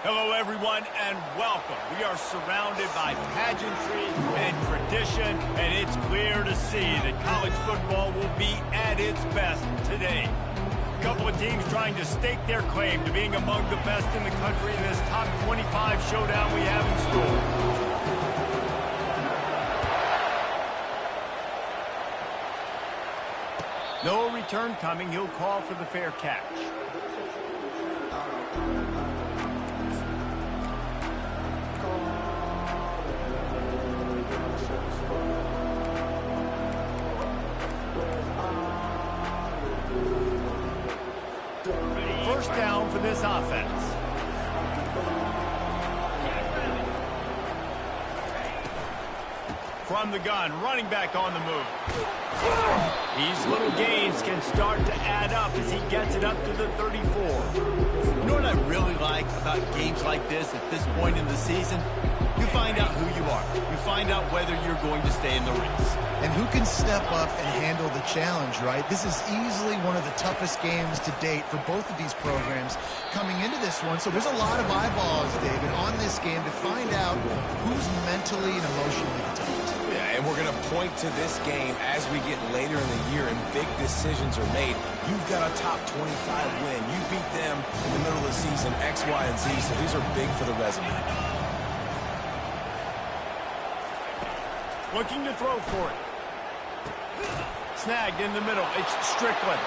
Hello, everyone, and welcome. We are surrounded by pageantry and tradition, and it's clear to see that college football will be at its best today. A couple of teams trying to stake their claim to being among the best in the country in this top 25 showdown we have in store. No return coming. He'll call for the fair catch. First down for this offense. From the gun, running back on the move. These little gains can start to add up as he gets it up to the 34. You know what I really like about games like this at this point in the season? You find out who you are. You find out whether you're going to stay in the race. And who can step up and handle the challenge, right? This is easily one of the toughest games to date for both of these programs coming into this one. So there's a lot of eyeballs, David, on this game to find out who's mentally and emotionally the toughest. Yeah, and we're going to point to this game as we get later in the year and big decisions are made. You've got a top 25 win. You beat them in the middle of the season, X, Y, and Z, so these are big for the resume. Looking to throw for it. Snagged in the middle. It's Strickland.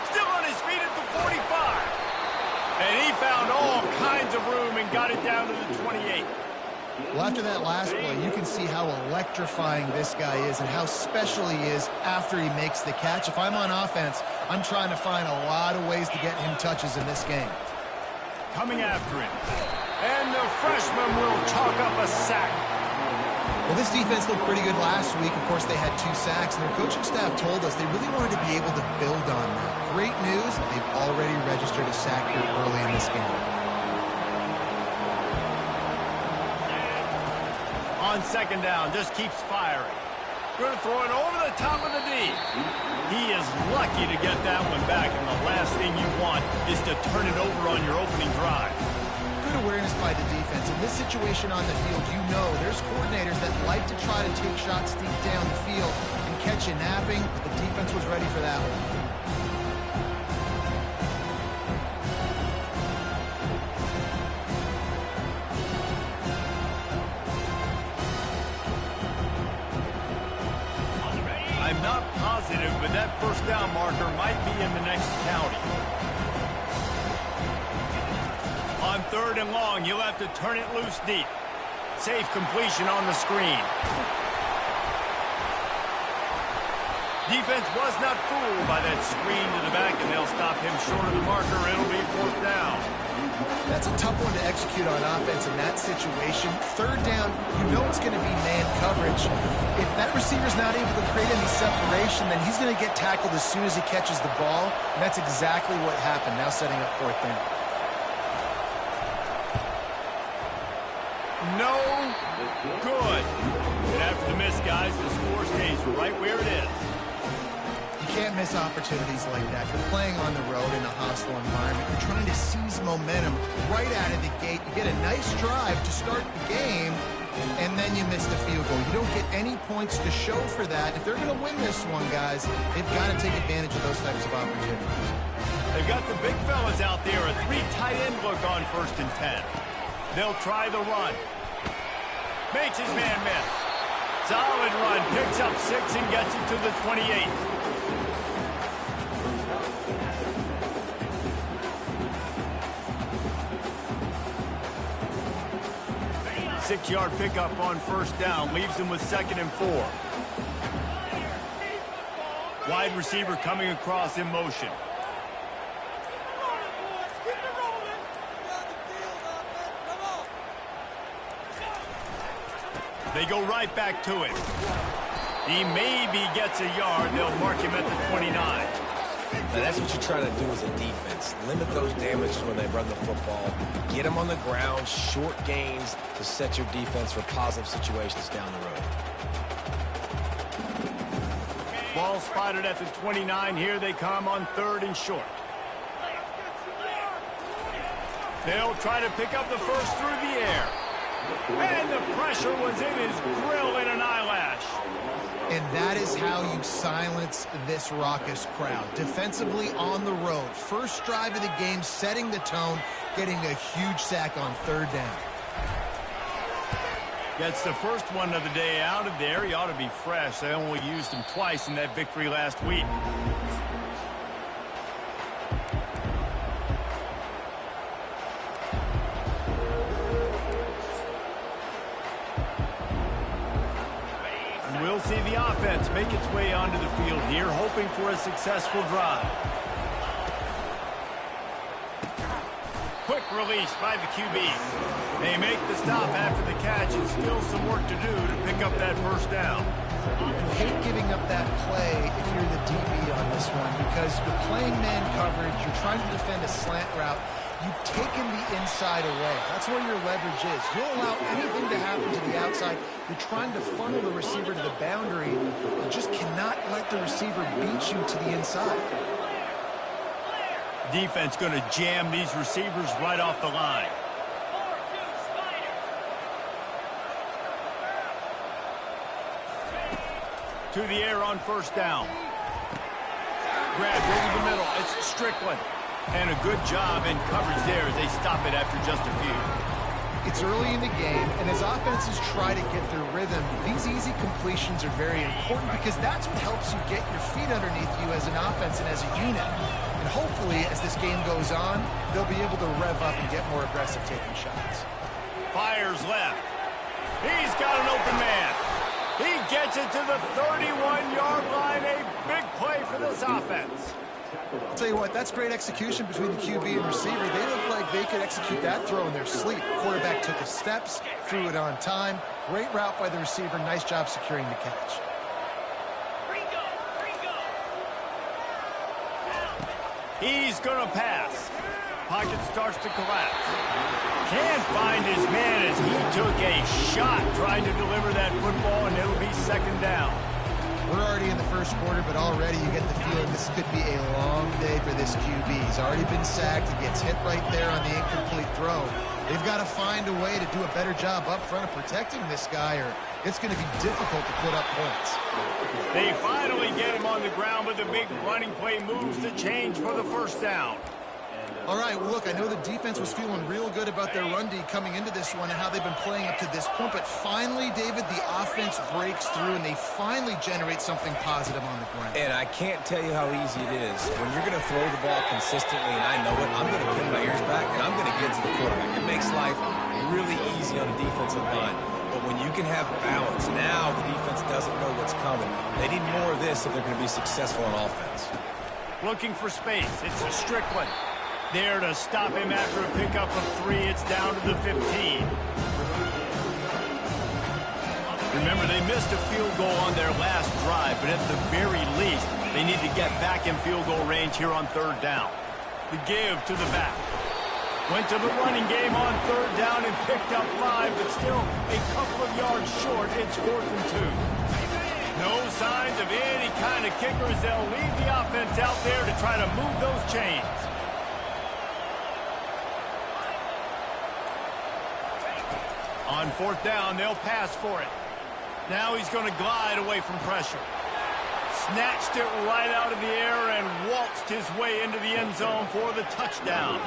Still on his feet at the 45. And he found all kinds of room and got it down to the 28. Well, after that last play, you can see how electrifying this guy is and how special he is after he makes the catch. If I'm on offense, I'm trying to find a lot of ways to get him touches in this game. Coming after him. And the freshman will chalk up a sack. Well, this defense looked pretty good last week. Of course, they had 2 sacks, and their coaching staff told us they really wanted to be able to build on that. Great news, they've already registered a sack here early in this game. On second down, just keeps firing. Going to throw it over the top of the D. He is lucky to get that one back, and the last thing you want is to turn it over on your opening drive. Good awareness by the defense. In this situation on the field, you know there's coordinators that like to try to take shots deep down the field and catch you napping, but the defense was ready for that one. I'm not positive, but that first down marker might be in the next county. On third and long, you'll have to turn it loose deep. Safe completion on the screen. Defense was not fooled by that screen to the back, and they'll stop him short of the marker. It'll be fourth down. That's a tough one to execute on offense in that situation. Third down, you know it's going to be man coverage. If that receiver's not able to create any separation, then he's going to get tackled as soon as he catches the ball, and that's exactly what happened, now setting up fourth down. No good. And after the miss, guys, the score stays right where it is. You can't miss opportunities like that. You're playing on the road in a hostile environment. You're trying to seize momentum right out of the gate. You get a nice drive to start the game, and then you miss the field goal. You don't get any points to show for that. If they're going to win this one, guys, they've got to take advantage of those types of opportunities. They've got the big fellas out there. A 3 tight end look on 1st and 10. They'll try the run. Makes his man miss. Solid run. Picks up 6 and gets it to the 28. Six-yard pickup on first down. Leaves him with 2nd and 4. Wide receiver coming across in motion. They go right back to it. He maybe gets a yard. They'll mark him at the 29. Now that's what you try to do as a defense. Limit those damages when they run the football. Get them on the ground, short gains to set your defense for positive situations down the road. Ball spotted at the 29. Here they come on 3rd and short. They'll try to pick up the first through the air. And the pressure was in his grill in an eyelash. And that is how you silence this raucous crowd. Defensively on the road. First drive of the game, setting the tone, getting a huge sack on third down. Gets the first one of the day out of there. He ought to be fresh. They only used him twice in that victory last week. We'll see the offense make its way onto the field here, hoping for a successful drive. Quick release by the QB. They make the stop after the catch, and still some work to do to pick up that first down. You hate giving up that play if you're the DB on this one, because you're playing man coverage, you're trying to defend a slant route. You've taken the inside away. That's where your leverage is. You'll allow anything to happen to the outside. You're trying to funnel the receiver to the boundary. You just cannot let the receiver beat you to the inside. Defense going to jam these receivers right off the line. To the air on first down. Grab over the middle. It's Strickland. And a good job in coverage there as they stop it after just a few. It's early in the game, and as offenses try to get their rhythm, these easy completions are very important because that's what helps you get your feet underneath you as an offense and as a unit. And hopefully, as this game goes on, they'll be able to rev up and get more aggressive taking shots. Fires left. He's got an open man. He gets it to the 31-yard line. A big play for this offense. I'll tell you what, that's great execution between the QB and receiver. They look like they could execute that throw in their sleep. Quarterback took his steps, threw it on time. Great route by the receiver. Nice job securing the catch. He's going to pass. Pocket starts to collapse. Can't find his man as he took a shot trying to deliver that football, and it'll be second down. We're already in the first quarter, but already you get the feeling this could be a long day for this QB. He's already been sacked. He gets hit right there on the incomplete throw. They've got to find a way to do a better job up front of protecting this guy, or it's going to be difficult to put up points. They finally get him on the ground, but the big running play moves the change for the first down. All right, well, look, I know the defense was feeling real good about their run D coming into this one and how they've been playing up to this point, but finally, David, the offense breaks through and they finally generate something positive on the ground. And I can't tell you how easy it is. When you're going to throw the ball consistently, and I know it, I'm going to pin my ears back and I'm going to get to the quarterback. It makes life really easy on the defensive line. But when you can have balance, now the defense doesn't know what's coming. They need more of this if they're going to be successful on offense. Looking for space. It's Strickland. There to stop him after a pickup of 3. It's down to the 15. Remember, they missed a field goal on their last drive, but at the very least, they need to get back in field goal range here on third down. The give to the back. Went to the running game on third down and picked up 5, but still a couple of yards short. It's 4th and 2. No signs of any kind of kickers. They'll leave the offense out there to try to move those chains. On fourth down, they'll pass for it. Now he's going to glide away from pressure. Snatched it right out of the air and waltzed his way into the end zone for the touchdown.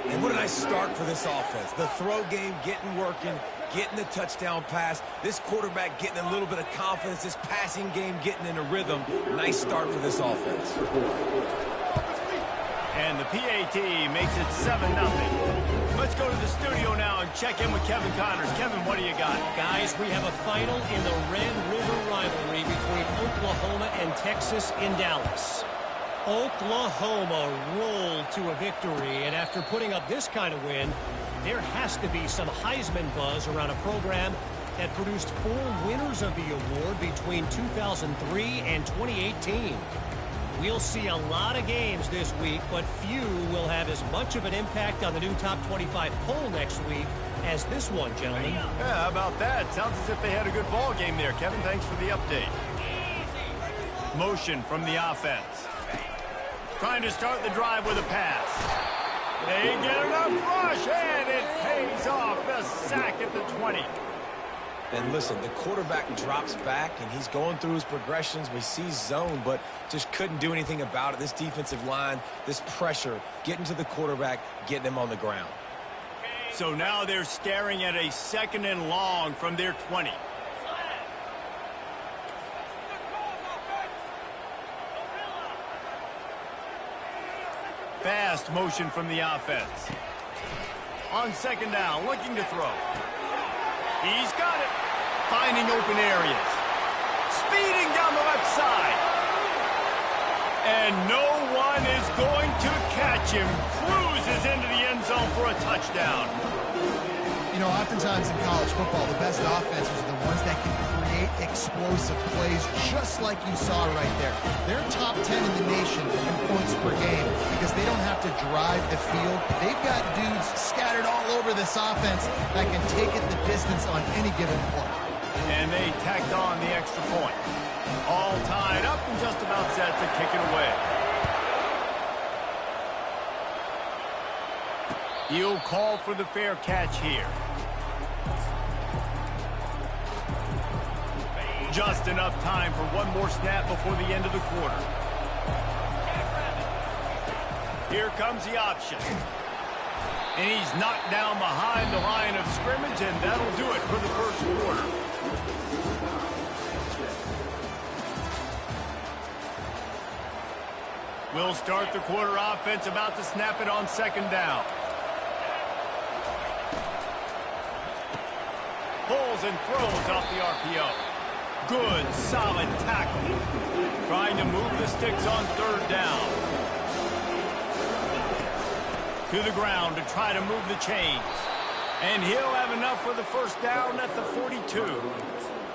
And what a nice start for this offense. The throw game getting working, getting the touchdown pass. This quarterback getting a little bit of confidence. This passing game getting in a rhythm. Nice start for this offense. And the PAT makes it 7-0. Let's go to the studio now and check in with Kevin Connors. Kevin, what do you got? Guys, we have a final in the Red River rivalry between Oklahoma and Texas in Dallas. Oklahoma rolled to a victory, and after putting up this kind of win, there has to be some Heisman buzz around a program that produced 4 winners of the award between 2003 and 2018. We'll see a lot of games this week, but few will have as much of an impact on the new top 25 poll next week as this one, gentlemen. Yeah, how about that? Sounds as if they had a good ball game there. Kevin, thanks for the update. Motion from the offense. Trying to start the drive with a pass. They get enough rush, and it pays off. The sack at the 20. And listen, the quarterback drops back, and he's going through his progressions. We see zone, but just couldn't do anything about it. This defensive line, this pressure, getting to the quarterback, getting him on the ground. So now they're staring at a 2nd and long from their 20. Fast motion from the offense. On 2nd down, looking to throw. He's got it. Finding open areas. Speeding down the left side. And no one is going to catch him. Cruises into the end zone for a touchdown. You know, oftentimes in college football, the best offenses are the ones that can create explosive plays, just like you saw right there. They're top 10 in the nation in points per game because they don't have to drive the field. They've got dudes scattered all over this offense that can take it the distance on any given play. And they tacked on the extra point. All tied up and just about set to kick it away. He'll call for the fair catch here. Just enough time for one more snap before the end of the quarter. Here comes the option. And he's knocked down behind the line of scrimmage, and that'll do it for the first quarter. We'll start the quarter offense, about to snap it on 2nd down. Pulls and throws off the RPO. Good, solid tackle. Trying to move the sticks on 3rd down. To the ground to try to move the chains. And he'll have enough for the first down at the 42.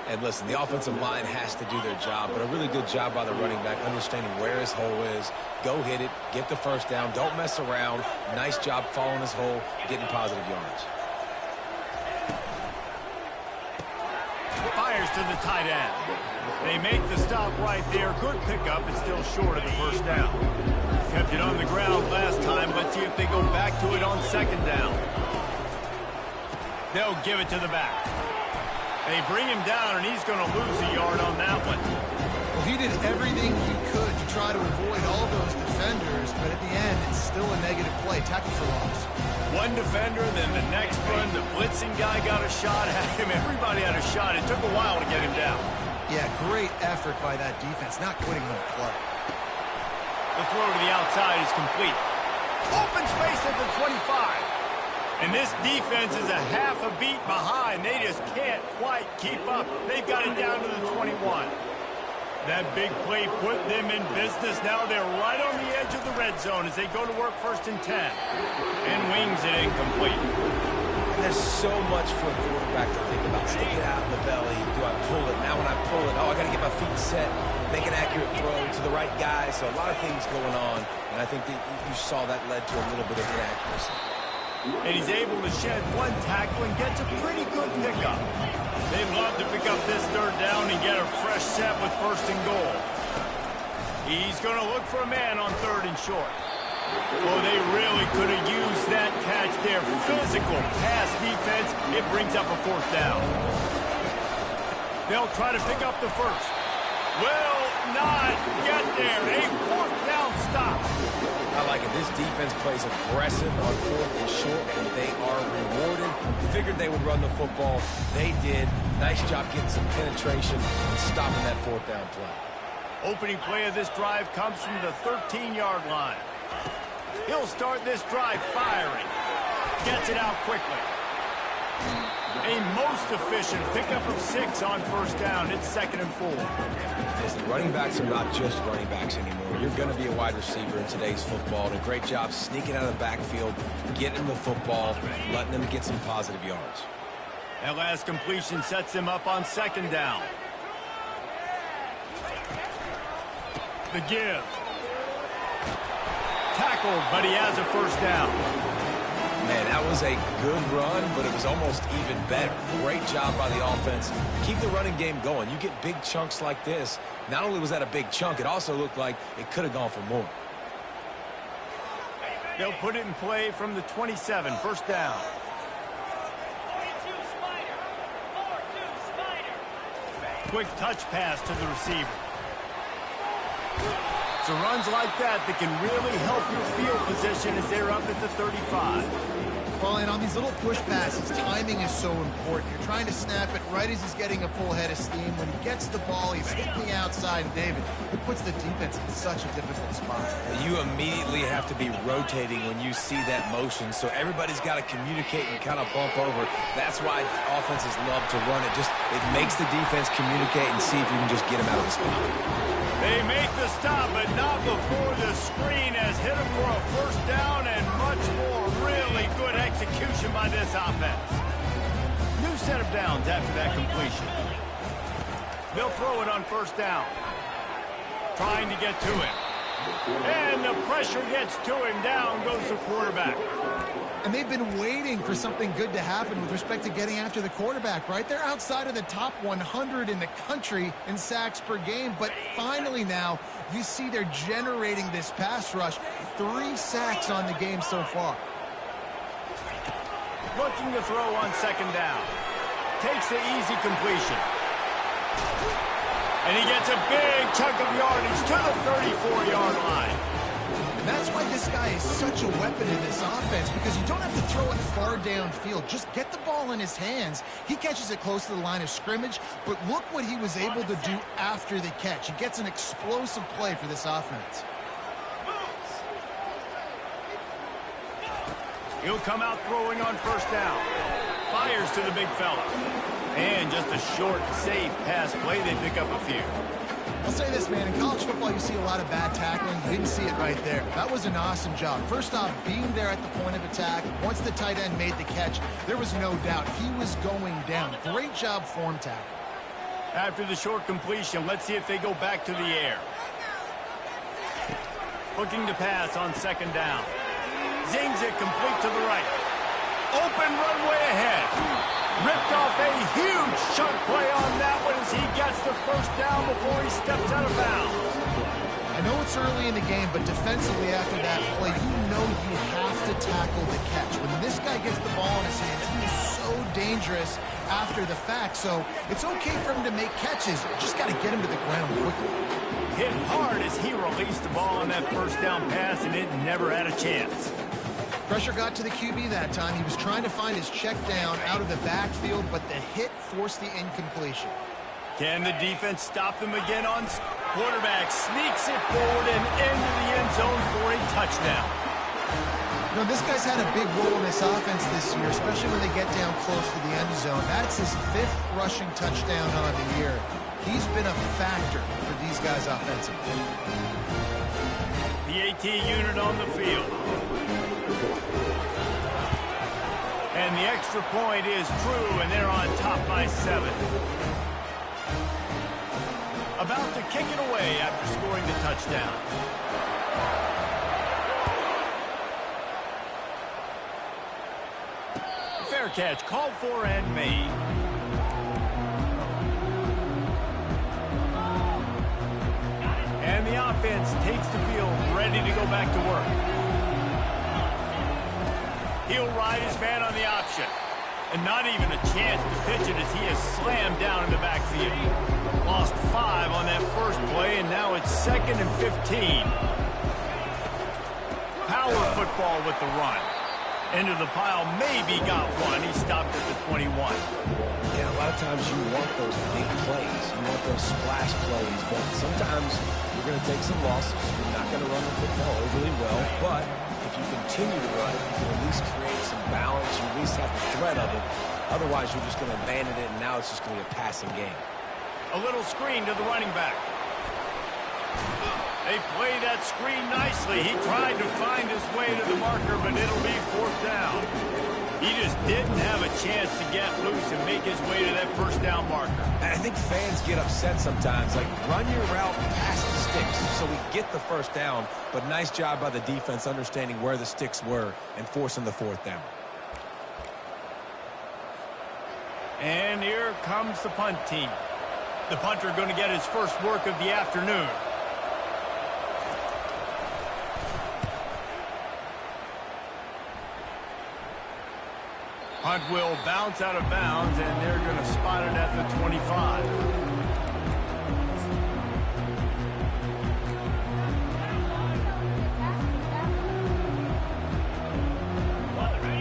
And listen, the offensive line has to do their job, but a really good job by the running back, understanding where his hole is. Go hit it, get the first down, don't mess around. Nice job following his hole, getting positive yards. Fires to the tight end. They make the stop right there. Good pickup, and still short of the first down. Kept it on the ground last time. Let's see if they go back to it on 2nd down. They'll give it to the back. They bring him down, and he's going to lose a yard on that one. Well, he did everything he could to try to avoid all those defenders, but at the end, it's still a negative play. Tackle for loss. One defender, then the next one. The blitzing guy got a shot at him. Everybody had a shot. It took a while to get him down. Yeah, great effort by that defense, not quitting on the play. The throw to the outside is complete. Open space at the 25. And this defense is a half a beat behind. They just can't quite keep up. They've got it down to the 21. That big play put them in business. Now they're right on the edge of the red zone as they go to work 1st and 10. And wings it incomplete. There's so much for a quarterback to think about. Stick it out in the belly. Do I pull it? Now when I pull it, I got to get my feet set. Make an accurate throw to the right guy. So a lot of things going on. And I think that you saw that led to a little bit of inaccuracy. And he's able to shed one tackle and gets a pretty good pickup. They'd love to pick up this 3rd down and get a fresh set with 1st and goal. He's going to look for a man on 3rd and short. Oh, they really could have used that catch there. Physical pass defense. It brings up a 4th down. They'll try to pick up the 1st. Will not get there. A 4th down stop. I like it. This defense plays aggressive on 4th and short, and they are rewarded. Figured they would run the football. They did. Nice job getting some penetration and stopping that 4th down play. Opening play of this drive comes from the 13-yard line. He'll start this drive firing. Gets it out quickly. A most efficient pickup of 6 on 1st down. It's 2nd and 4. Listen, running backs are not just running backs anymore. You're going to be a wide receiver in today's football. And a great job sneaking out of the backfield, getting them the football, letting them get some positive yards. That last completion sets them up on 2nd down. The give. Tackled, but he has a 1st down. Man, that was a good run, but it was almost even better. Great job by the offense. Keep the running game going. You get big chunks like this. Not only was that a big chunk, it also looked like it could have gone for more. They'll put it in play from the 27, first down. Quick touch pass to the receiver. So runs like that can really help your field position as they're up at the 35. Well, and on these little push passes, timing is so important. You're trying to snap it right as he's getting a full head of steam. When he gets the ball, he's hitting the outside, and David, it puts the defense in such a difficult spot. You immediately have to be rotating when you see that motion, so everybody's got to communicate and kind of bump over. That's why offenses love to run it. It makes the defense communicate and see if you can just get him out of the spot. They make the stop, but not before the screen has hit him for a first down and much more. Really good execution by this offense. New set of downs after that completion. They'll throw it on first down. Trying to get to him. And the pressure gets to him. Down goes the quarterback. And they've been waiting for something good to happen with respect to getting after the quarterback, right? They're outside of the top 100 in the country in sacks per game, but finally now you see they're generating this pass rush. 3 sacks on the game so far. Looking to throw on second down. Takes the easy completion. And he gets a big chunk of yardage to the 34-yard line. And that's why this guy is such a weapon in this offense, because you don't have to throw it far downfield. Just get the ball in his hands. He catches it close to the line of scrimmage, but look what he was able to do after the catch. He gets an explosive play for this offense. He'll come out throwing on first down. Fires to the big fella. And just a short, safe pass play. They pick up a few. I'll say this, man. In college football, you see a lot of bad tackling. You didn't see it right there. That was an awesome job. First off, being there at the point of attack. Once the tight end made the catch, there was no doubt he was going down. Great job form tackle. After the short completion, let's see if they go back to the air. Looking to pass on second down. Zings it complete to the right. Open runway ahead. Ripped off a huge chunk play on that one as he gets the first down before he steps out of bounds. I know it's early in the game, but defensively after that play, you know you have to tackle the catch. When this guy gets the ball in his hands, he is so dangerous after the fact. So it's okay for him to make catches. You just got to get him to the ground quickly. Hit hard as he released the ball on that first down pass, and it never had a chance. Pressure got to the QB that time. He was trying to find his check down out of the backfield, but the hit forced the incompletion. Can the defense stop them again on quarterback? Sneaks it forward and into the end zone for a touchdown. You know, this guy's had a big role in this offense this year, especially when they get down close to the end zone. That's his 5th rushing touchdown on the year. He's been a factor for these guys offensively. The AT unit on the field. And the extra point is true, and they're on top by 7. About to kick it away after scoring the touchdown. Fair catch, called for and made. And the offense takes the field, ready to go back to work. He'll ride his man on the option. And not even a chance to pitch it as he is slammed down in the backfield. Lost 5 on that first play, and now it's 2nd and 15. Power football with the run. Into the pile, maybe got one. He stopped at the 21. Yeah, a lot of times you want those big plays. You want those splash plays, but sometimes you're going to take some losses. You're not going to run the football overly well, but if you continue to run it, you can at least create some balance. You at least have the threat of it. Otherwise, you're just going to abandon it, and now it's just going to be a passing game. A little screen to the running back. They play that screen nicely. He tried to find his way to the marker, but it'll be 4th down. He just didn't have a chance to get loose and make his way to that first down marker. And I think fans get upset sometimes. Like, run your route past the sticks so we get the first down. But nice job by the defense understanding where the sticks were and forcing the 4th down. And here comes the punt team. The punter going to get his first work of the afternoon. Punt will bounce out of bounds, and they're going to spot it at the 25.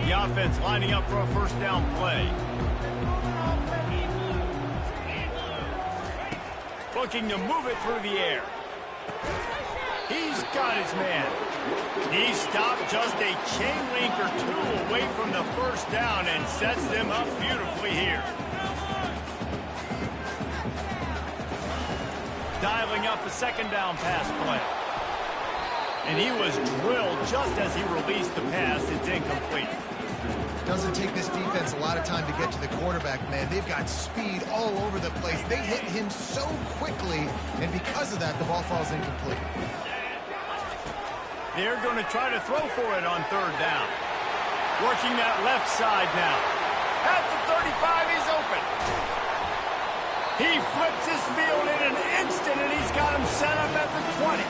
The offense lining up for a first down play. Looking to move it through the air. He's got his man. He stopped just a chain link or two away from the first down and sets them up beautifully here. Dialing up a second down pass play. And he was drilled just as he released the pass. It's incomplete. Doesn't take this defense a lot of time to get to the quarterback, man. They've got speed all over the place. They hit him so quickly, and because of that, the ball falls incomplete. They're going to try to throw for it on third down. Working that left side now. At the 35, he's open. He flips his field in an instant, and he's got him set up at the 20.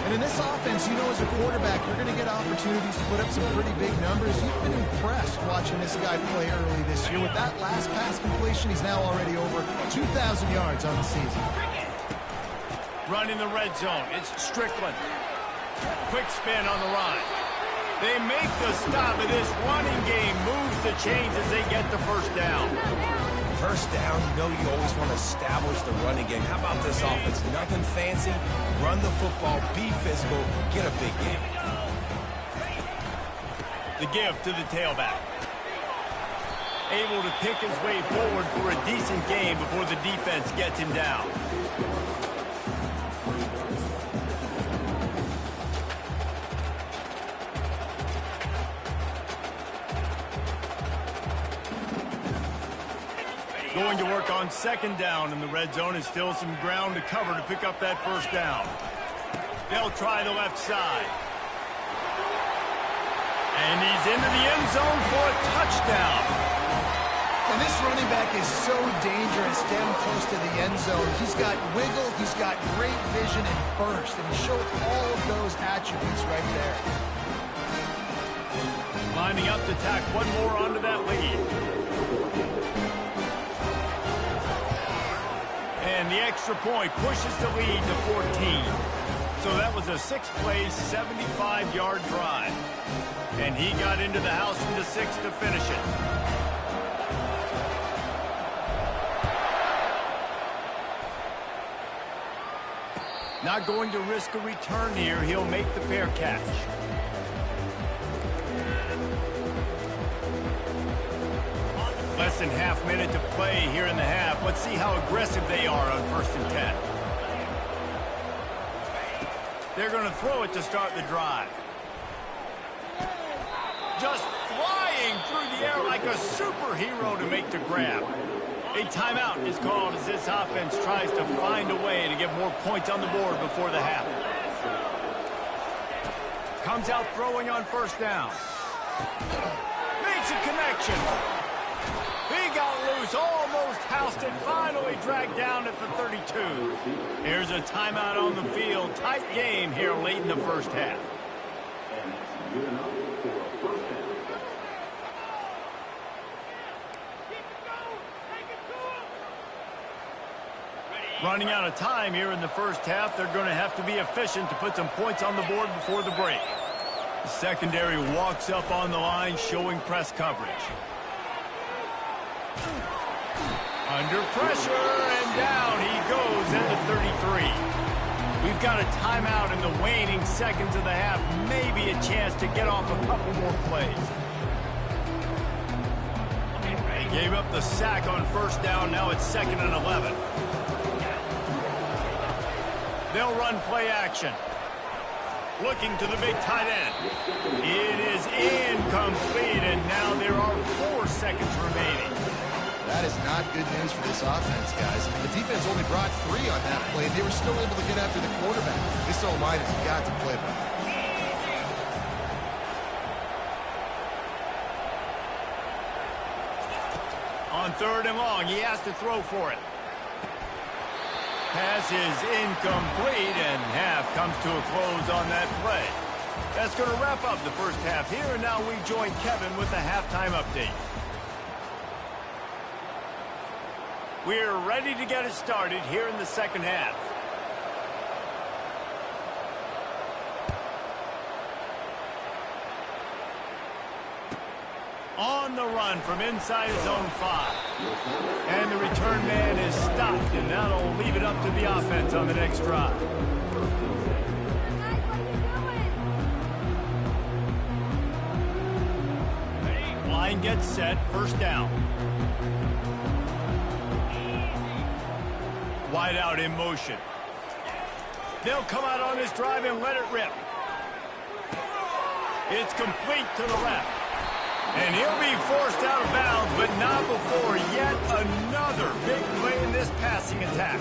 And in this offense, you know, as a quarterback, you're going to get opportunities to put up some pretty big numbers. You've been impressed watching this guy play early this year. With that last pass completion, he's now already over 2,000 yards on the season. Running the red zone, it's Strickland. Quick spin on the run. They make the stop, and this running game moves the chains as they get the first down. First down, you know you always want to establish the running game. How about this offense? Nothing fancy. Run the football, be physical, get a big game. The give to the tailback. Able to pick his way forward for a decent game before the defense gets him down. Going to work on second down in the red zone, and still some ground to cover to pick up that first down. They'll try the left side. And he's into the end zone for a touchdown. And this running back is so dangerous down close to the end zone. He's got wiggle, he's got great vision and burst, and he showed all of those attributes right there. Lining up to tack one more onto that lead. And the extra point pushes the lead to 14. So that was a 6-play, 75-yard drive. And he got into the house from the 6 to finish it. Not going to risk a return here. He'll make the fair catch. Less than half minute to play here in the half. Let's see how aggressive they are on 1st and 10. They're going to throw it to start the drive. Just flying through the air like a superhero to make the grab. A timeout is called as this offense tries to find a way to get more points on the board before the half. Comes out throwing on first down. Makes a connection. He got loose, almost housed it, finally dragged down at the 32. Here's a timeout on the field. Tight game here late in the first half. Running out of time here in the first half. They're going to have to be efficient to put some points on the board before the break. The secondary walks up on the line, showing press coverage. Under pressure, and down he goes at the 33. We've got a timeout in the waning seconds of the half. Maybe a chance to get off a couple more plays. They gave up the sack on first down. Now it's 2nd and 11. They'll run play action. Looking to the big tight end. It is incomplete, and now there are 4 seconds remaining. That is not good news for this offense, guys. I mean, the defense only brought 3 on that play, and they were still able to get after the quarterback. This O-line has got to play better. On 3rd and long, he has to throw for it. Pass is incomplete, and half comes to a close on that play. That's going to wrap up the first half here, and now we join Kevin with the halftime update. We're ready to get it started here in the second half. On the run from inside his own 5. And the return man is stopped, and that'll leave it up to the offense on the next drive. Line gets set, first down. Wide out in motion. They'll come out on this drive and let it rip. It's complete to the left. And he'll be forced out of bounds, but not before yet another big play in this passing attack.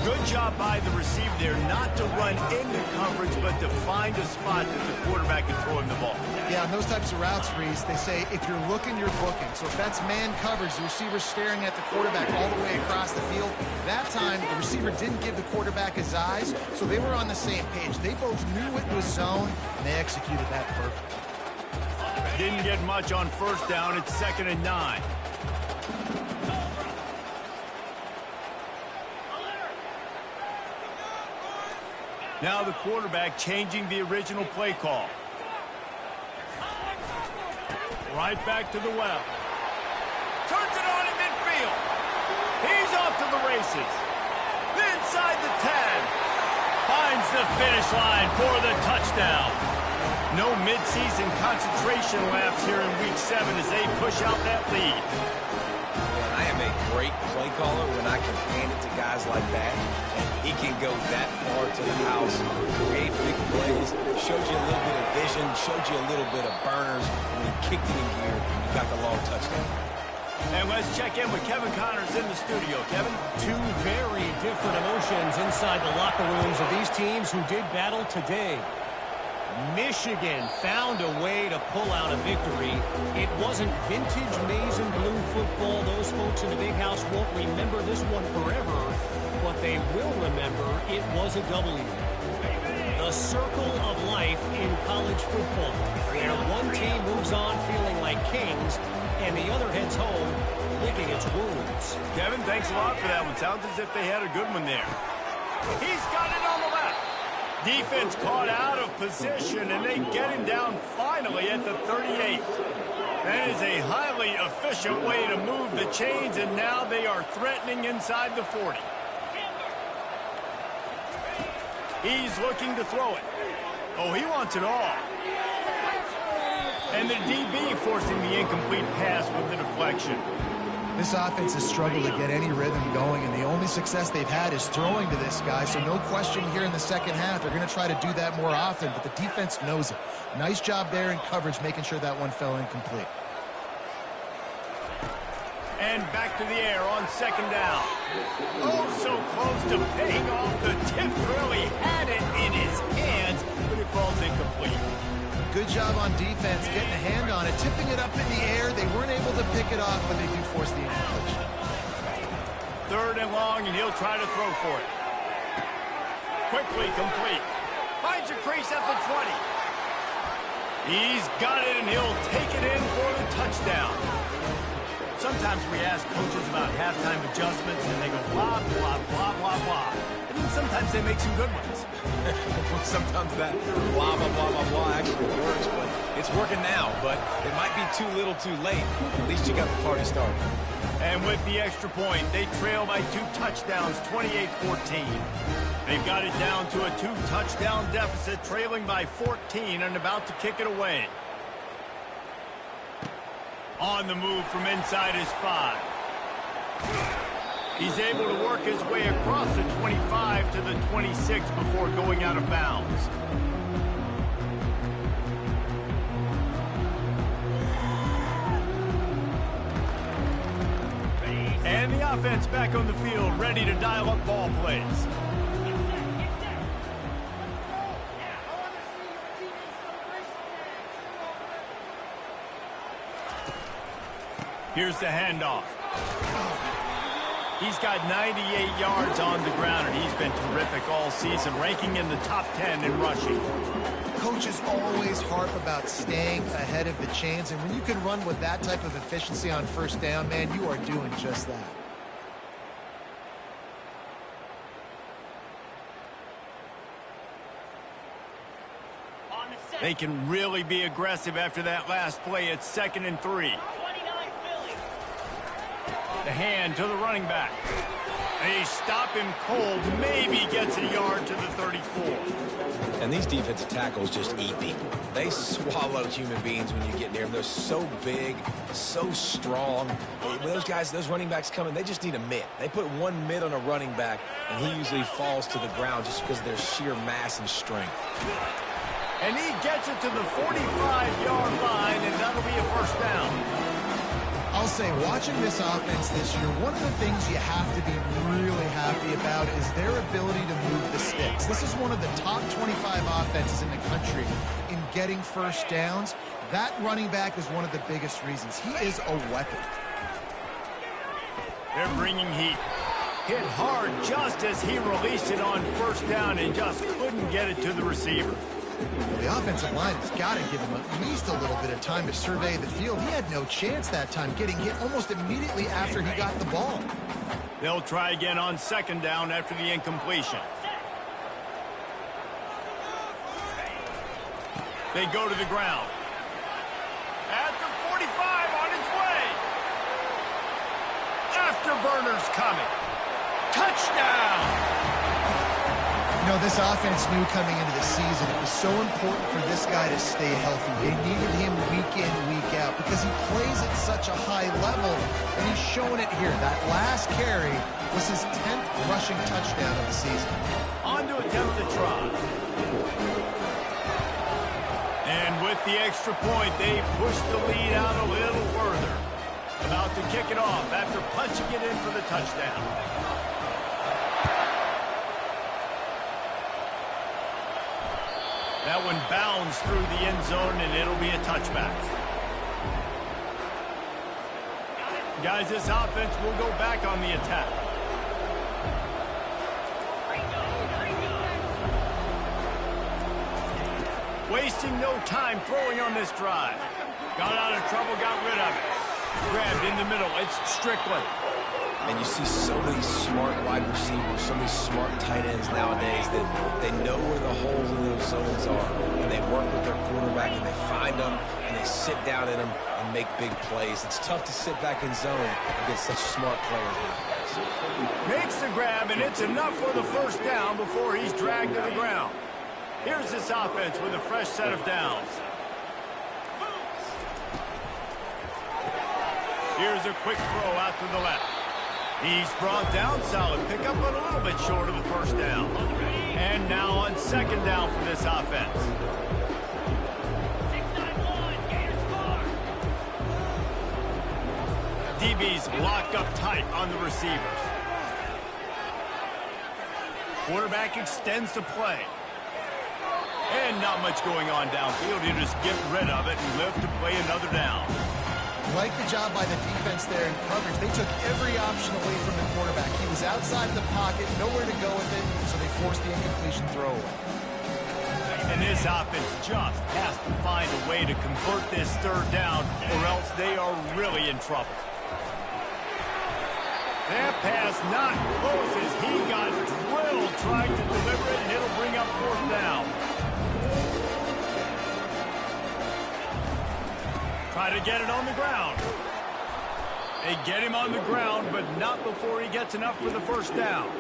Good job by the receiver there not to run into coverage, but to find a spot that the quarterback can throw him the ball. Yeah, on those types of routes, Reese, they say if you're looking, you're booking. So if that's man coverage, the receiver's staring at the quarterback all the way across the field. That time, the receiver didn't give the quarterback his eyes, so they were on the same page. They both knew it was zone, and they executed that perfectly. Didn't get much on first down. It's 2nd and 9. Now the quarterback changing the original play call. Right back to the well. Turns it on in midfield. He's off to the races. Inside the 10. Finds the finish line for the touchdown. No midseason concentration laps here in Week 7 as they push out that lead. Man, I am a great play caller when I can hand it to guys like that. And he can go that far to the house, create big plays, showed you a little bit of vision, showed you a little bit of burners. When he kicked it in gear, he got the long touchdown. And let's check in with Kevin Connors in the studio. Kevin? Two very different emotions inside the locker rooms of these teams who did battle today. Michigan found a way to pull out a victory. It wasn't vintage maize and blue football. Those folks in the big house won't remember this one forever, but they will remember it was a W. The circle of life in college football, where one team moves on feeling like kings, and the other heads home licking its wounds. Kevin, thanks a lot for that one. Sounds as if they had a good one there. He's got it on the left. Defense caught out of position, and they get him down finally at the 38. That is a highly efficient way to move the chains, and now they are threatening inside the 40. He's looking to throw it. Oh, he wants it all. And the DB forcing the incomplete pass with the deflection. This offense has struggled to get any rhythm going, and the only success they've had is throwing to this guy, so no question here in the second half. They're going to try to do that more often, but the defense knows it. Nice job there in coverage, making sure that one fell incomplete. And back to the air on 2nd down. Oh, so close to paying off. The tip really had it in his hands, but it falls incomplete. Good job on defense, getting a hand on it, tipping it up in the air. They weren't able to pick it off, but they do force the incompletion. 3rd and long, and he'll try to throw for it. Quickly complete. Finds a crease at the 20. He's got it, and he'll take it in for the touchdown. Sometimes we ask coaches about halftime adjustments, and they go blah, blah, blah, blah, blah. And then sometimes they make some good ones. Sometimes that blah, blah, blah, blah, blah actually works, but it's working now. But it might be too little too late. At least you got the party started. And with the extra point, they trail by 2 touchdowns, 28-14. They've got it down to a 2-touchdown deficit, trailing by 14 and about to kick it away. On the move from inside his 5. He's able to work his way across the 25 to the 26 before going out of bounds. And the offense back on the field, ready to dial up ball plays. Here's the handoff. He's got 98 yards on the ground, and he's been terrific all season, ranking in the top 10 in rushing. Coaches always harp about staying ahead of the chains, and when you can run with that type of efficiency on 1st down, man, you are doing just that. They can really be aggressive after that last play. It's 2nd and 3. The hand to the running back. They stop him cold. Maybe gets a yard to the 34. And these defensive tackles just eat people. They swallow human beings when you get near them. They're so big, so strong. When those guys, those running backs come in, they just need a mitt. They put one mitt on a running back, and he usually falls to the ground just because of their sheer mass and strength. And he gets it to the 45-yard line, and that'll be a first down. I'll say, watching this offense this year, one of the things you have to be really happy about is their ability to move the sticks. This is one of the top 25 offenses in the country in getting first downs. That running back is one of the biggest reasons. He is a weapon. They're bringing heat. Hit hard just as he released it on first down and just couldn't get it to the receiver. The offensive line has got to give him at least a little bit of time to survey the field. He had no chance that time, getting hit almost immediately after he got the ball. They'll try again on 2nd down after the incompletion. They go to the ground. At the 45 on his way. Afterburners coming. Touchdown! You know, this offense knew coming into the season it was so important for this guy to stay healthy. They needed him week in, week out because he plays at such a high level, and he's showing it here. That last carry was his 10th rushing touchdown of the season. On to attempt the try. And with the extra point, they push the lead out a little further. About to kick it off after punching it in for the touchdown. That one bounds through the end zone, and it'll be a touchback. Guys, this offense will go back on the attack. Wasting no time throwing on this drive. Got out of trouble, got rid of it. Grabbed in the middle. It's Strickland. And you see so many smart wide receivers, so many smart tight ends nowadays that they know where the holes in those zones are. And they work with their quarterback, and they find them, and they sit down in them and make big plays. It's tough to sit back in zone against such smart players nowadays. Makes the grab, and it's enough for the first down before he's dragged to the ground. Here's this offense with a fresh set of downs. Here's a quick throw out to the left. He's brought down, solid pickup, but a little bit short of the first down. And now on 2nd down for this offense. DB's locked up tight on the receivers. Quarterback extends the play. And not much going on downfield. He'll just get rid of it and live to play another down. Like the job by the defense there in coverage. They took every option away from the quarterback. He was outside the pocket, nowhere to go with it, so they forced the incompletion throwaway. And this offense just has to find a way to convert this 3rd down, or else they are really in trouble. That pass not close as he got drilled trying to deliver it, and it'll bring up 4th down. Try to get it on the ground. They get him on the ground, but not before he gets enough for the first down.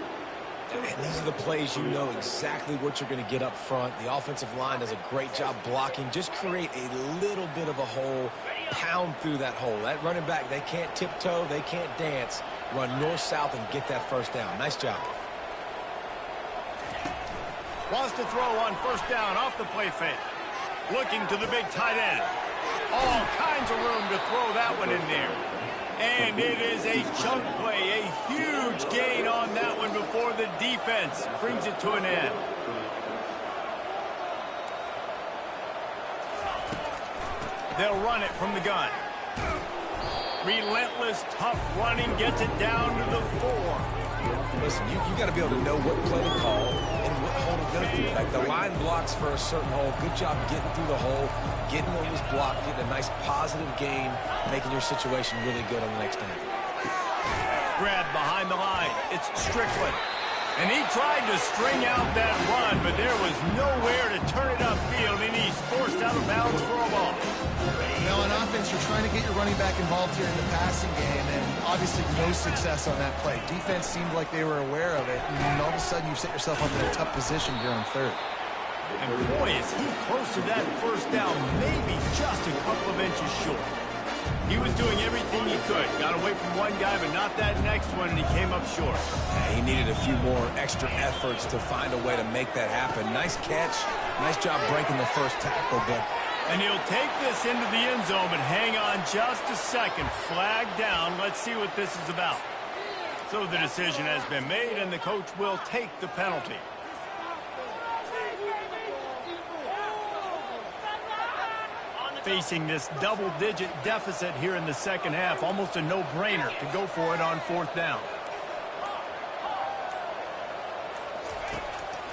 And these are the plays you know exactly what you're going to get up front. The offensive line does a great job blocking. Just create a little bit of a hole, pound through that hole. That running back, they can't tiptoe, they can't dance. Run north-south and get that first down. Nice job. Wants to throw on first down off the play fake. Looking to the big tight end. All kinds of room to throw that one in there. And it is a chunk play, a huge gain on that one before the defense brings it to an end. They'll run it from the gun. Relentless, tough running gets it down to the 4. Listen, you got to be able to know what play to call and what hole to go through. Like the line blocks for a certain hole. Good job getting through the hole, getting what was blocked, getting a nice positive gain, making your situation really good on the next down. Grab behind the line. It's Strickland. And he tried to string out that run, but there was nowhere to turn it upfield, and he's forced out of bounds for a loss. Now, on offense, you're trying to get your running back involved here in the passing game, and obviously no success on that play. Defense seemed like they were aware of it, and all of a sudden you set yourself up in a tough position here on third. And boy, is he close to that first down, maybe just a couple of inches short. He was doing everything he could. Got away from one guy, but not that next one, and he came up short. Yeah, he needed a few more extra efforts to find a way to make that happen. Nice catch. Nice job breaking the first tackle, but... And he'll take this into the end zone, but hang on just a second. Flag down. Let's see what this is about. So the decision has been made, and the coach will take the penalty. Facing this double-digit deficit here in the second half, almost a no-brainer to go for it on fourth down.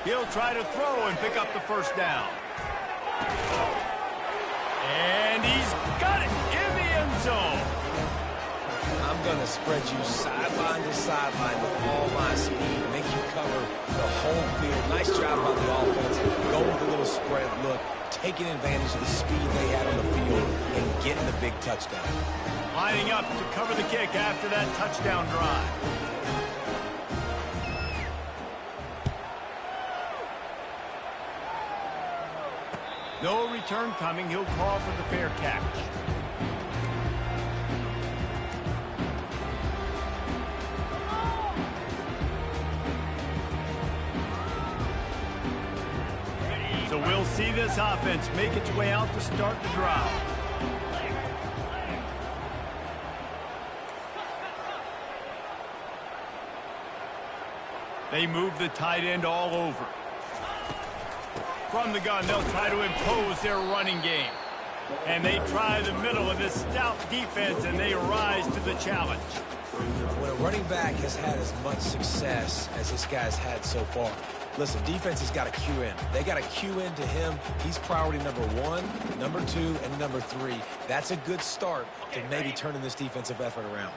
He'll try to throw and pick up the first down. And he's got it in the end zone. I'm going to spread you sideline to sideline with all my speed, make you cover the whole field. Nice job by the offense. Go with a little spread look, taking advantage of the speed they had on the field and getting the big touchdown. Lining up to cover the kick after that touchdown drive. No return coming. He'll call for the fair catch. So we'll see this offense make its way out to start the drive. They move the tight end all over. From the gun, they'll try to impose their running game. And they try the middle of this stout defense, and they rise to the challenge. When a running back has had as much success as this guy's had so far, listen, defense has got to cue in. They got to cue in to him. He's priority number 1, number 2, and number 3. That's a good start to maybe turning this defensive effort around.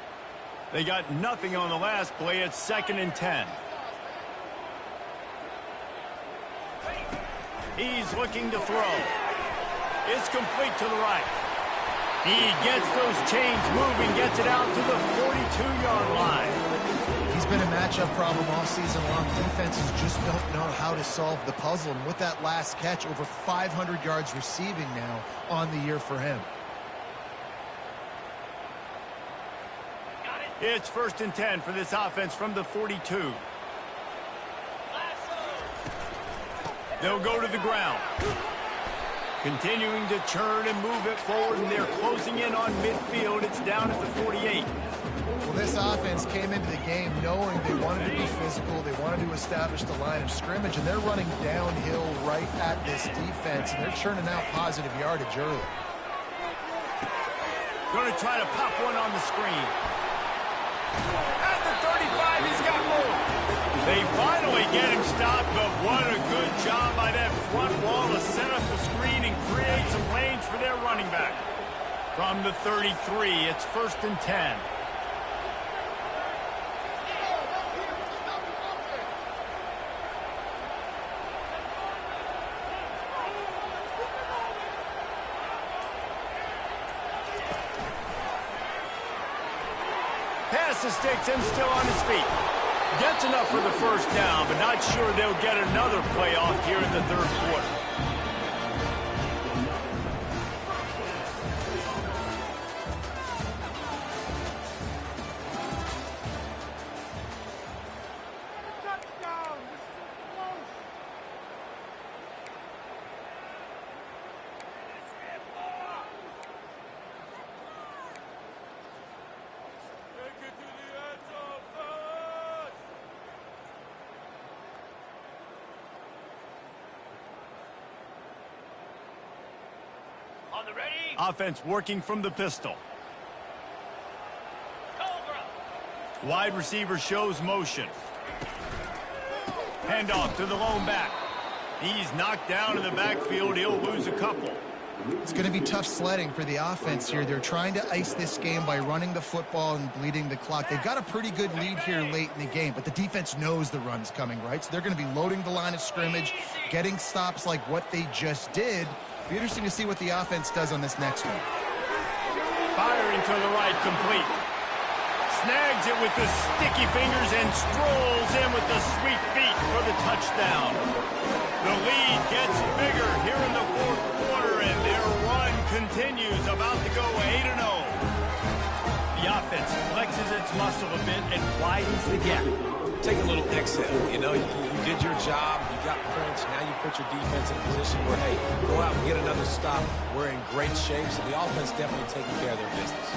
They got nothing on the last play. It's 2nd and 10. He's looking to throw. It's complete to the right. He gets those chains moving, gets it out to the 42-yard line. He's been a matchup problem all season long. Defenses just don't know how to solve the puzzle. And with that last catch, over 500 yards receiving now on the year for him. It's 1st and 10 for this offense from the 42. They'll go to the ground. Continuing to churn and move it forward, and they're closing in on midfield. It's down at the 48. Well, this offense came into the game knowing they wanted to be physical. They wanted to establish the line of scrimmage, and they're running downhill right at this defense, and they're churning out positive yardage early. Going to try to pop one on the screen. At the 35, he's got more. They finally get him stopped, but what a good job by that front wall to set up the screen and create some lanes for their running back. From the 33, it's 1st and 10. Pass the sticks and still on his feet. Gets enough for the first down, but not sure they'll get another play off here in the 3rd quarter. Offense working from the pistol. Wide receiver shows motion. Handoff to the lone back. He's knocked down in the backfield. He'll lose a couple. It's going to be tough sledding for the offense here. They're trying to ice this game by running the football and bleeding the clock. They've got a pretty good lead here late in the game, but the defense knows the run's coming, right? So they're going to be loading the line of scrimmage, getting stops like what they just did. Be interesting to see what the offense does on this next one. Firing to the right, complete. Snags it with the sticky fingers and strolls in with the sweet feet for the touchdown. The lead gets bigger here in the fourth quarter, and their run continues, about to go 8-0. The offense flexes its muscle a bit and widens the gap. Take a little exit. You know, you did your job. You got points. Now you put your defense in a position where, hey, go out and get another stop. We're in great shape, so the offense definitely taking care of their business.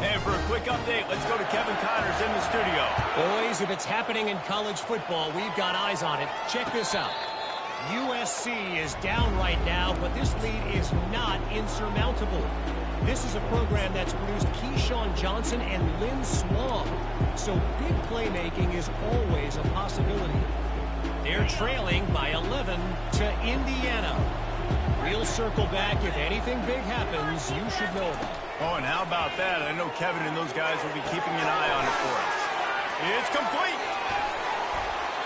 And for a quick update, let's go to Kevin Connors in the studio. Boys, if it's happening in college football, we've got eyes on it. Check this out. USC is down right now, but this lead is not insurmountable. This is a program that's produced Keyshawn Johnson and Lynn Swan, so big playmaking is always a possibility. They're trailing by 11 to Indiana. We'll circle back. If anything big happens, you should know about it. Oh, and how about that? I know Kevin and those guys will be keeping an eye on it for us. It's complete.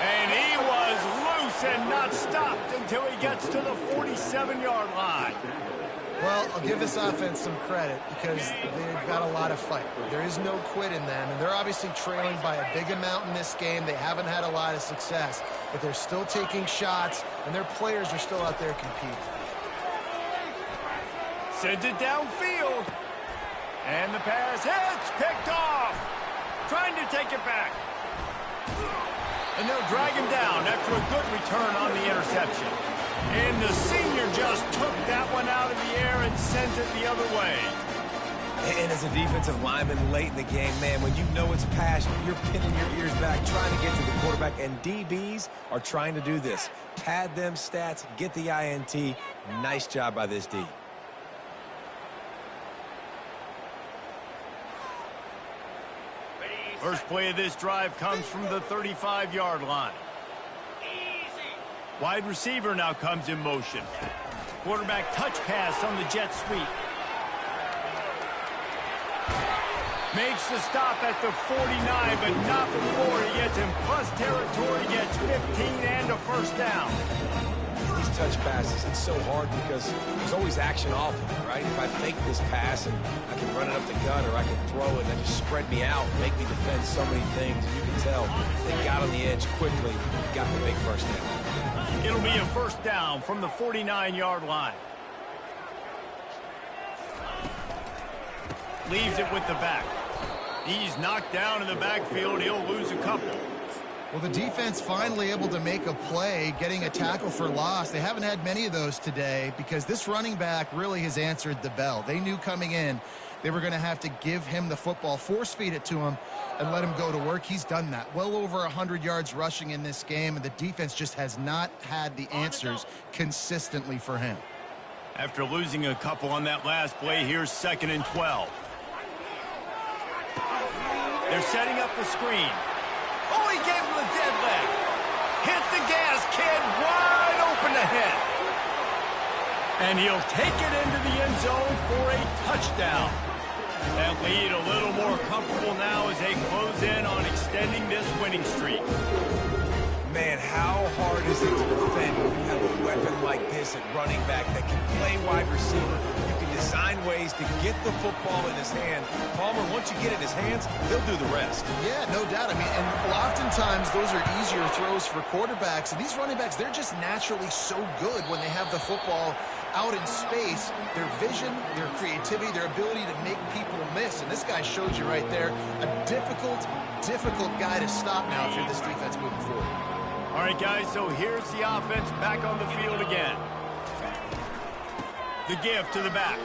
And he was loose and not stopped until he gets to the 47-yard line. Well, I'll give this offense some credit because they've got a lot of fight. There is no quit in them, and they're obviously trailing by a big amount in this game. They haven't had a lot of success, but they're still taking shots, and their players are still out there competing. Sends it downfield. And the pass hits, picked off. Trying to take it back. And they'll drag him down after a good return on the interception. And the senior just took that one out of the air and sent it the other way. And as a defensive lineman late in the game, man, when you know it's pass, you're pinning your ears back, trying to get to the quarterback, and DBs are trying to do this. Pad them stats, get the INT. Nice job by this D. First play of this drive comes from the 35-yard line. Wide receiver now comes in motion. Quarterback touch pass on the jet sweep. Makes the stop at the 49, but not before he gets in plus territory, gets 15 and a first down. These touch passes, it's so hard because there's always action off of it, right? If I fake this pass and I can run it up the gut, or I can throw it and just spread me out, make me defend so many things, and you can tell they got on the edge quickly, got the big first down. It'll be a first down from the 49-yard line. Leaves it with the back. He's knocked down in the backfield. He'll lose a couple. Well, the defense finally able to make a play, getting a tackle for loss. They haven't had many of those today because this running back really has answered the bell. They knew coming in they were going to have to give him the football, force feed it to him, and let him go to work. He's done that. Well over 100 yards rushing in this game, and the defense just has not had the answers consistently for him. After losing a couple on that last play, here's 2nd and 12. They're setting up the screen. Oh, he gave him a dead leg. Hit the gas, kid, wide open ahead. And he'll take it into the end zone for a touchdown. That lead a little more comfortable now as they close in on extending this winning streak. Man, how hard is it to defend when you have a weapon like this at running back that can play wide receiver? You can design ways to get the football in his hand. Palmer, once you get it in his hands, he'll do the rest. Yeah, no doubt. I mean, and oftentimes those are easier throws for quarterbacks. And these running backs, they're just naturally so good when they have the football out in space. Their vision, their creativity, their ability to make people miss. And this guy shows you right there a difficult guy to stop now if you're this defense moving forward. All right, guys, so here's the offense back on the field again. The give to the back.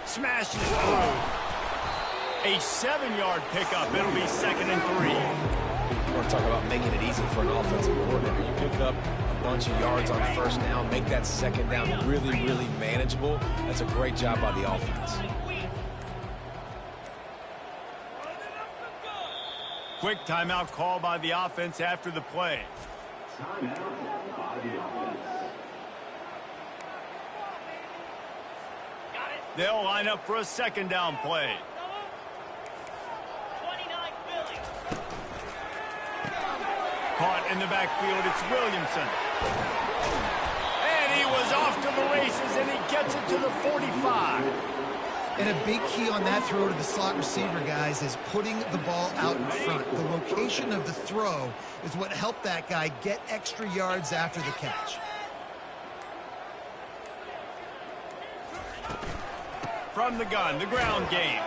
Smashes through. A 7-yard pickup. It'll be 2nd and 3. You want to talk about making it easy for an offensive coordinator. You pick up a bunch of yards on first down, make that second down really, really manageable. That's a great job by the offense. Quick timeout call by the offense after the play. They'll line up for a second down play. Caught in the backfield, it's Williamson. And he was off to the races, and he gets it to the 45. And a big key on that throw to the slot receiver, guys, is putting the ball out in front. The location of the throw is what helped that guy get extra yards after the catch. From the gun, the ground game.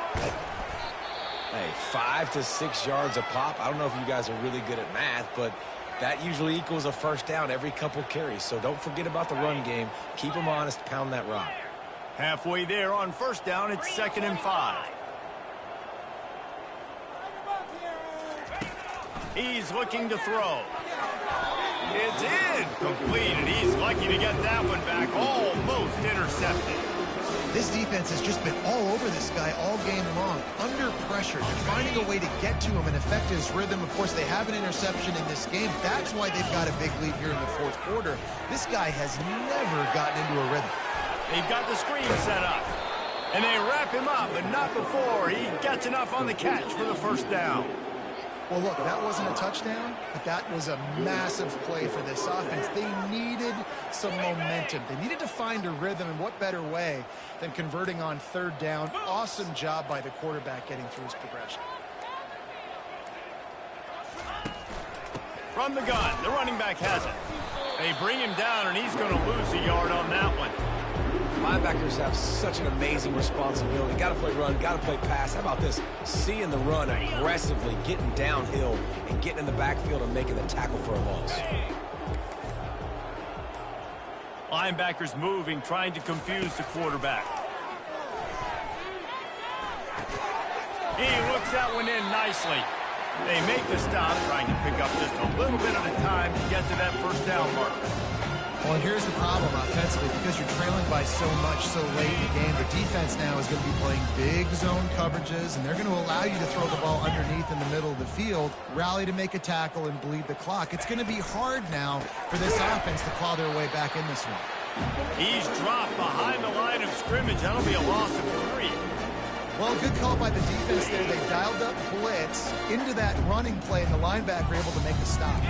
Hey, 5 to 6 yards a pop. I don't know if you guys are really good at math, but that usually equals a first down every couple carries. So don't forget about the run game. Keep them honest, pound that rock. Halfway there on first down, it's 2nd and 5. He's looking to throw. It's incomplete, and he's lucky to get that one back. Almost intercepted. This defense has just been all over this guy all game long. Under pressure, they're finding a way to get to him and affect his rhythm. Of course, they have an interception in this game. That's why they've got a big lead here in the fourth quarter. This guy has never gotten into a rhythm. They've got the screen set up. And they wrap him up, but not before he gets enough on the catch for the first down. Well, look, that wasn't a touchdown, but that was a massive play for this offense. They needed some momentum. They needed to find a rhythm, and what better way than converting on third down. Awesome job by the quarterback getting through his progression. From the gun, the running back has it. They bring him down, and he's going to lose a yard on that one. Linebackers have such an amazing responsibility. Got to play run, got to play pass. How about this? Seeing the run aggressively, getting downhill, and getting in the backfield and making the tackle for a loss. Linebackers moving, trying to confuse the quarterback. He looks that one in nicely. They make the stop, trying to pick up just a little bit at a time to get to that first down marker. Well, and here's the problem offensively. Because you're trailing by so much so late in the game, the defense now is going to be playing big zone coverages, and they're going to allow you to throw the ball underneath in the middle of the field, rally to make a tackle, and bleed the clock. It's going to be hard now for this offense to claw their way back in this one. He's dropped behind the line of scrimmage. That'll be a loss of 3. Well, good call by the defense there. They dialed up blitz into that running play, and the linebacker able to make the stop.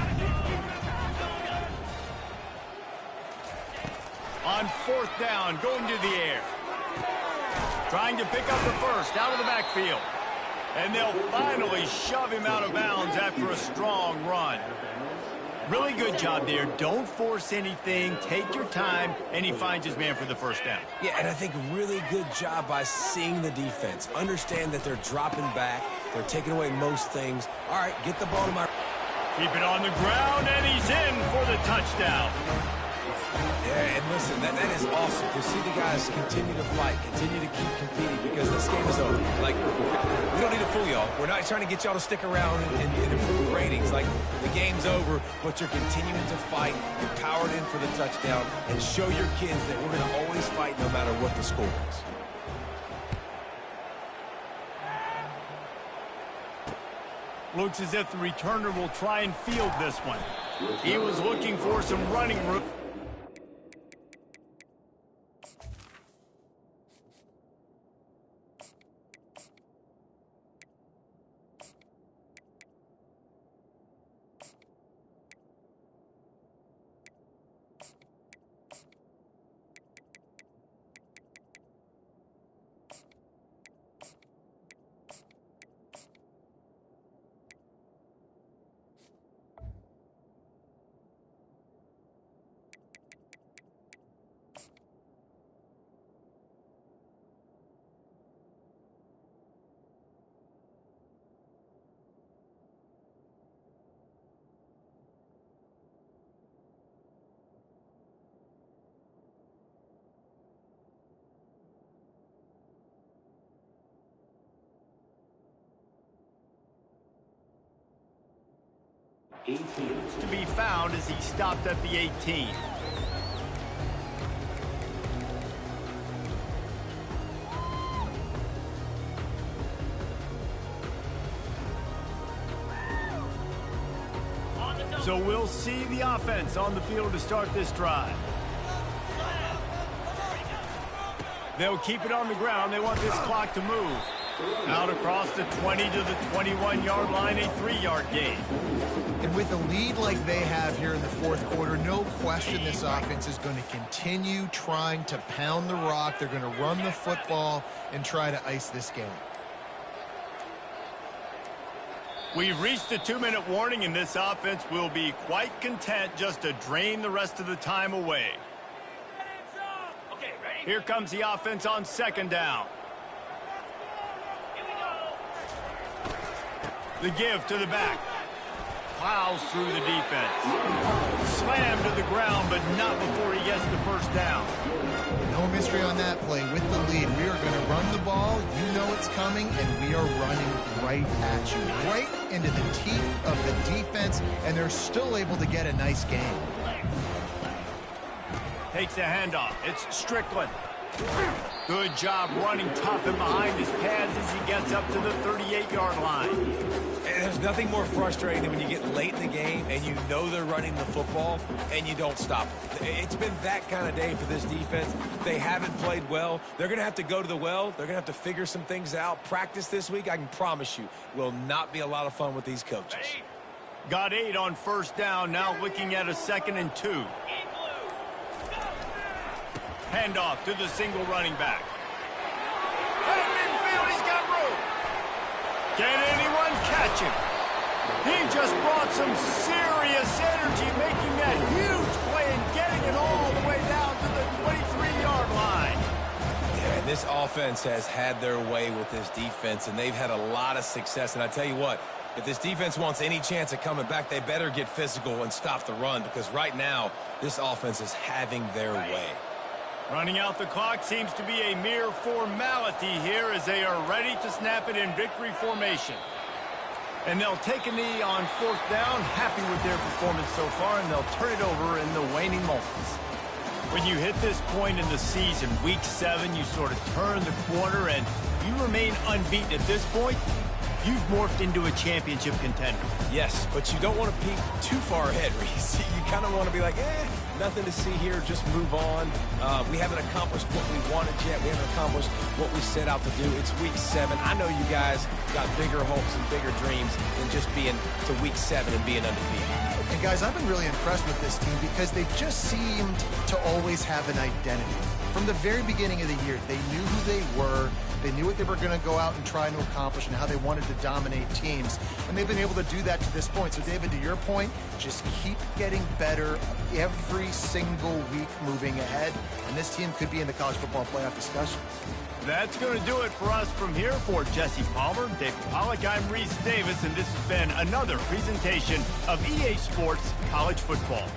On fourth down, going to the air. Trying to pick up the first out of the backfield. And they'll finally shove him out of bounds after a strong run. Really good job there. Don't force anything. Take your time, and he finds his man for the first down. Yeah, and I think really good job by seeing the defense. Understand that they're dropping back. They're taking away most things. All right, get the ball to my... Keep it on the ground, and he's in for the touchdown. Yeah, and listen, that is awesome to see the guys continue to fight, continue to keep competing, because this game is over. Like, we don't need to fool y'all. We're not trying to get y'all to stick around and improve ratings. Like, the game's over, but you're continuing to fight. You're powered in for the touchdown, and show your kids that we're going to always fight no matter what the score is. Looks as if the returner will try and field this one. He was looking for some running room. To be found as he stopped at the 18. So we'll see the offense on the field to start this drive. They'll keep it on the ground. They want this clock to move. Out across the 20 to the 21-yard line, a 3-yard gain. And with a lead like they have here in the fourth quarter, no question this offense is going to continue trying to pound the rock. They're going to run the football and try to ice this game. We've reached the 2-minute warning, and this offense will be quite content just to drain the rest of the time away. Here comes the offense on 2nd down. The give to the back. Plows through the defense. Slammed to the ground, but not before he gets the first down. No mystery on that play. With the lead, we are going to run the ball. You know it's coming, and we are running right at you. Right into the teeth of the defense, and they're still able to get a nice game. Takes the handoff. It's Strickland. Good job running tough and behind his pads as he gets up to the 38-yard line. And there's nothing more frustrating than when you get late in the game and you know they're running the football and you don't stop it. It's been that kind of day for this defense. They haven't played well. They're going to have to go to the well. They're going to have to figure some things out. Practice this week, I can promise you, will not be a lot of fun with these coaches. Got 8 on 1st down. Now looking at a 2nd and 2. Handoff to the single running back. Right midfield, he's got room. Can anyone catch him? He just brought some serious energy, making that huge play and getting it all the way down to the 23-yard line. Yeah, this offense has had their way with this defense, and they've had a lot of success. And I tell you what, if this defense wants any chance of coming back, they better get physical and stop the run, because right now, this offense is having their way. Running out the clock seems to be a mere formality here as they are ready to snap it in victory formation. And they'll take a knee on 4th down, happy with their performance so far, and they'll turn it over in the waning moments. When you hit this point in the season, week 7, you sort of turn the corner and you remain unbeaten at this point. You've morphed into a championship contender. Yes, but you don't want to peek too far ahead, Reese. You kind of want to be like, nothing to see here, just move on. We haven't accomplished what we wanted yet. We haven't accomplished what we set out to do. It's week 7. I know you guys got bigger hopes and bigger dreams than just being to week 7 and being undefeated. And guys, I've been really impressed with this team because they just seemed to always have an identity. From the very beginning of the year, they knew who they were. They knew what they were going to go out and try to accomplish and how they wanted to dominate teams. And they've been able to do that to this point. So, David, to your point, just keep getting better every single week moving ahead. And this team could be in the college football playoff discussion. That's going to do it for us from here. For Jesse Palmer, David Pollack, I'm Reese Davis, and this has been another presentation of EA Sports College Football.